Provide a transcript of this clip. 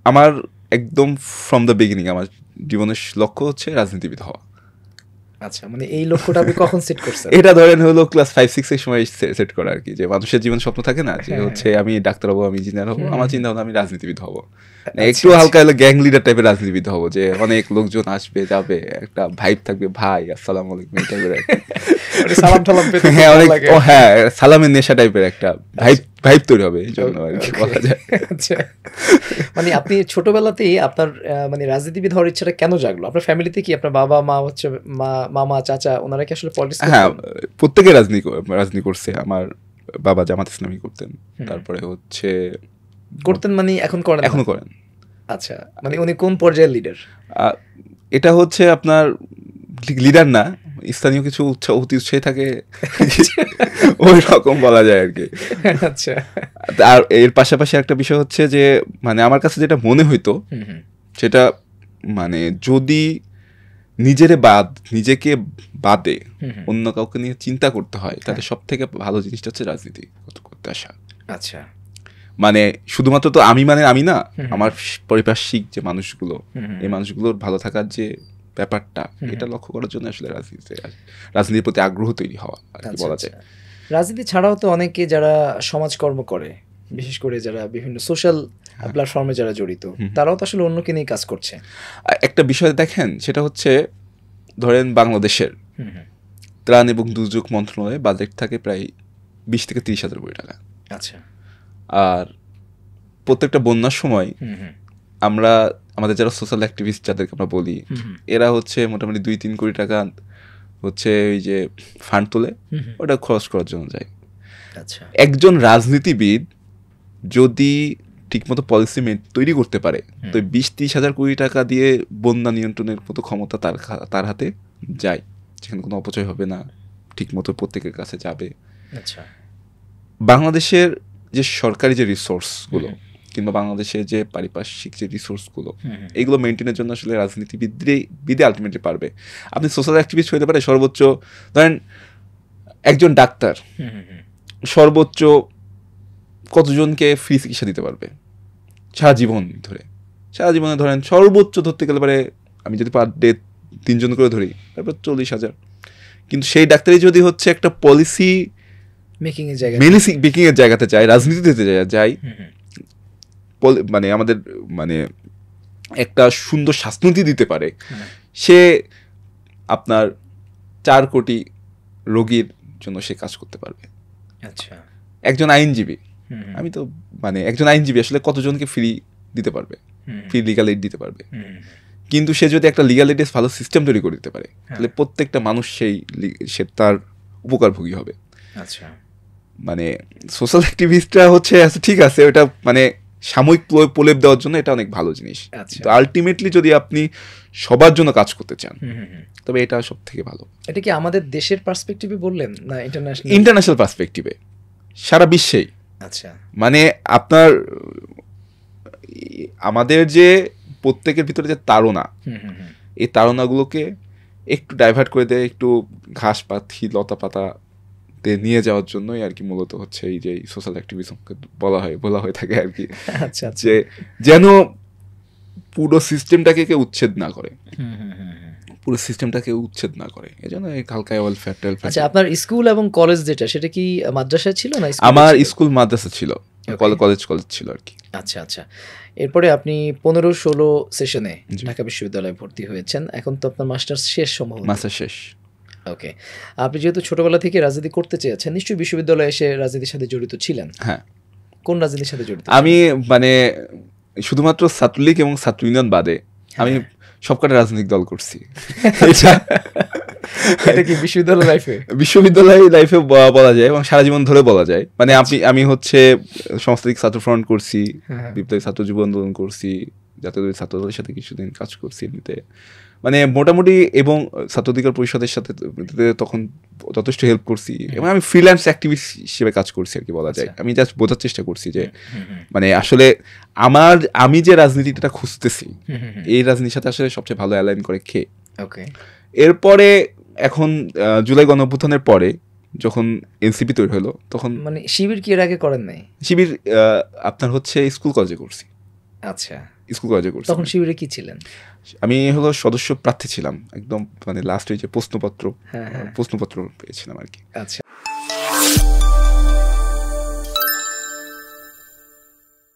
আমার একদম from the beginning আমার জীবনের লক্ষ্য হচ্ছে রাজনীতিবিদ হওয়া। আচ্ছা, মানে এই লক্ষ্যটা আপনি কখন সেট করছেন? এটা ধরেন হলো ক্লাস 5-6 এর সময় সেট করা আর কি, যে মানুষের জীবন স্বপ্ন থাকে না যে হচ্ছে আমি ডাক্তার হবো, আমি ইঞ্জিনিয়ার হবো, আমার চিন্তা ভাবনা আমি রাজনীতিবিদ হবো, একটু হালকা হলে গ্যাং লিডার টাইপের রাজনীতিবিদ হবো, যে অনেক লোকজন আসবে যাবে, একটা ভাইব থাকবে, ভাই আসসালামু আলাইকুম এই টাইপের সালাম টালাম পেতে হ্যাঁ অনেক হ্যাঁ সালামের নেশা টাইপের একটা ভাইব তৈরি হবে এই জন্য আর কি বলা যায়। আচ্ছা, মানে আপনি ছোটবেলাতেই আপনার মানে রাজনীতিবিদ হওয়ার ইচ্ছাটা কেন জাগলো? আপনার ফ্যামিলিতে কি আপনার বাবা মা হচ্ছে মামা চাচা ওনারা কি আসলে পলিটিক্স? হ্যাঁ প্রত্যেকে রাজনীতি করছে। আমার বাবা জামাত ইসলামী করতেন, তারপরে হচ্ছে করতেন মানে এখন করেন? এখনো করেন। আচ্ছা, মানে উনি কোন পর্যায়ের লিডার? এটা হচ্ছে আপনার লিডার না, স্থানীয় কিছু অতি উৎসাহী থাকে ওই রকম বলা যায় আর কি। আচ্ছা, আর এর পাশাপাশি একটা বিষয় হচ্ছে যে মানে আমার কাছে যেটা মনে হইতো সেটা মানে যদি নিজেকে বাদে অন্য কাউকে নিয়ে চিন্তা করতে হয় তাহলে সব থেকে ভালো জিনিসটা হচ্ছে রাজনীতি করতে আসা। আচ্ছা, মানে শুধুমাত্র তো আমি মানে আমি না, আমার পারিপার্শ্বিক যে মানুষগুলো, এই মানুষগুলোর ভালো থাকার যে ব্যাপারটা, এটা লক্ষ্য করার জন্য আসলে রাজনীতির প্রতি আগ্রহ তৈরি হওয়া আর কি বলা যায়। রাজনীতি ছাড়াও তো অনেকে যারা সমাজকর্ম করে, বিশেষ করে যারা বিভিন্ন সোশ্যাল প্ল্যাটফর্মে যারা জড়িত, তারাও তো আসলে অন্যকে নিয়ে কাজ করছে। একটা বিষয় দেখেন, সেটা হচ্ছে ধরেন বাংলাদেশের ত্রাণ এবং দুর্যোগ মন্ত্রণালয়ে বাজেট থাকে প্রায় 20 থেকে 30 হাজার কোটি টাকা। আচ্ছা, আর প্রত্যেকটা বন্যার সময় আমরা আমাদের যারা সোশ্যাল অ্যাক্টিভিস্ট যাদেরকে আমরা বলি, এরা হচ্ছে মোটামুটি 2-3 কোটি টাকা হচ্ছে ওই যে ফান্ড তোলে, ওটা খরচ করার জন্য যায়। আচ্ছা, একজন রাজনীতিবিদ যদি ঠিকমতো পলিসি তৈরি করতে পারে তো 20-30 হাজার কোটি টাকা দিয়ে বন্যা নিয়ন্ত্রণের মতো ক্ষমতা তার হাতে যায়, যেখানে কোনো অপচয় হবে না, ঠিকমতো প্রত্যেকের কাছে যাবে। আচ্ছা, বাংলাদেশের যে সরকারি যে রিসোর্সগুলো কিংবা বাংলাদেশের যে পারিপার্শ্বিক যে রিসোর্সগুলো, এইগুলো মেনটেনের জন্য আসলে রাজনীতিবিদে আলটিমেটলি পারবে। আপনি সোশ্যাল অ্যাক্টিভিস্ট হইতে পারে সর্বোচ্চ, ধরেন একজন ডাক্তার সর্বোচ্চ কতজনকে ফ্রি চিকিৎসা দিতে পারবে সারা জীবনে ধরেন সর্বোচ্চ ধরতে গেলে পারে, আমি যদি পার ডে 3 জন করে ধরি তারপর 40,000। কিন্তু সেই ডাক্তারই যদি হচ্ছে একটা পলিসি মেকিং এর জায়গাতে যায়, রাজনীতিতে যায়, মানে আমাদের মানে একটা সুন্দর স্বাস্থ্যনীতি দিতে পারে, সে আপনার 4 কোটি রোগীর জন্য সে কাজ করতে পারবে। আচ্ছা, একজন আইনজীবী, আমি তো মানে একজন আইনজীবী আসলে কতজনকে ফ্রি দিতে পারবে, ফ্রি লিগাল এইড দিতে পারবে। কিন্তু সে যদি একটা লিগাল এইডের ভালো সিস্টেম তৈরি করে দিতে পারে তাহলে প্রত্যেকটা মানুষ সে তার উপকারভোগী হবে। আচ্ছা, মানে সোশ্যাল অ্যাক্টিভিস্টরা হচ্ছে ঠিক আছে, ওটা মানে সাময়িক প্রলেপ দেওয়ার জন্য এটা অনেক ভালো জিনিস, তো আলটিমেটলি যদি আপনি সবার জন্য কাজ করতে চান তবে এটা সব থেকে ভালো। এটা কি আমাদের দেশের পার্সপেক্টিভে বললেন না ইন্টারন্যাশনাল পার্সপেক্টিভে, সারা বিশ্বেই? আচ্ছা, মানে আপনার আমাদের যে প্রত্যেকের ভিতরে যে তাড়না, এই তাড়নাগুলোকে একটু ডাইভার্ট করে দেয়, একটু ঘাস পাতি লতা পাতা নিয়ে যাওয়ার জন্যই আর কি মূলত হচ্ছে এই যে সোশ্যাল অ্যাক্টিভিজমকে বলা হয়ে থাকে আর কি। যে যেন পুরো সিস্টেমটাকে কেউ উচ্ছেদ না করে, এজন্য হালকা ওয়েলফেয়ার। আচ্ছা, আপনার স্কুল এবং কলেজ যেটা, সেটা কি মাদ্রাসায় ছিল না? আমার স্কুল মাদ্রাসা ছিল, কলেজ ছিল আর কি। আচ্ছা আচ্ছা, এরপরে আপনি 15-16 সেশনে ঢাকা বিশ্ববিদ্যালয়ে ভর্তি হয়েছেন, এখন তো আপনার মাস্টার্স শেষ সম্ভবত? মাস্টার্স শেষ। ওকে, আপনি যেহেতু ছোটবেলা থেকে রাজনীতি করতে চেয়েছেন, নিশ্চয়ই বিশ্ববিদ্যালয়ে এসে রাজনীতির সাথে জড়িত ছিলেন। হ্যাঁ। কোন রাজনীতির সাথে জড়িত? আমি মানে শুধুমাত্র ছাত্রলীগ এবং ছাত্র ইউনিয়ন বাদে আমি সবকটা রাজনৈতিক দল করছি। এটা কি বিশ্ববিদ্যালয় লাইফে বলা যায় এবং সারা জীবন ধরে বলা যায়। মানে আমি হচ্ছে সমাজতান্ত্রিক ছাত্র ফ্রন্ট করছি, বিপ্লবী ছাত্র যুব আন্দোলন করছি, জাতীয় ছাত্র দলের সাথে কিছুদিন কাজ করছি এমনিতে, মানে মোটামুটি, এবং ছাত্র অধিকার পরিষদের সাথে তখন যথেষ্ট হেল্প করছি, এবং আমি ফ্রিল্যান্স অ্যাক্টিভিস্ট হিসেবে কাজ করছি আর কি বলা যায়। আমি জাস্ট বোঝার চেষ্টা করছি যে মানে আসলে আমি যে রাজনীতিটা খুঁজতেছি এই রাজনীতির সাথে আসলে সবচেয়ে ভালো অ্যালাইন করে কে। এরপরে এখন জুলাই গণঅভ্যুত্থানের পরে যখন এনসিপি তৈরি হলো তখন, মানে শিবির কি এর আগে করেন নাই? শিবির আপনার হচ্ছে স্কুল কলেজে করছি। আচ্ছা, স্কুল কলেজে করছি। তখন শিবিরে কি ছিলেন? আমি হলো সদস্য প্রার্থী ছিলাম, একদম মানে লাস্ট যে প্রশ্নপত্র পেয়েছিলাম আর কি। আচ্ছা।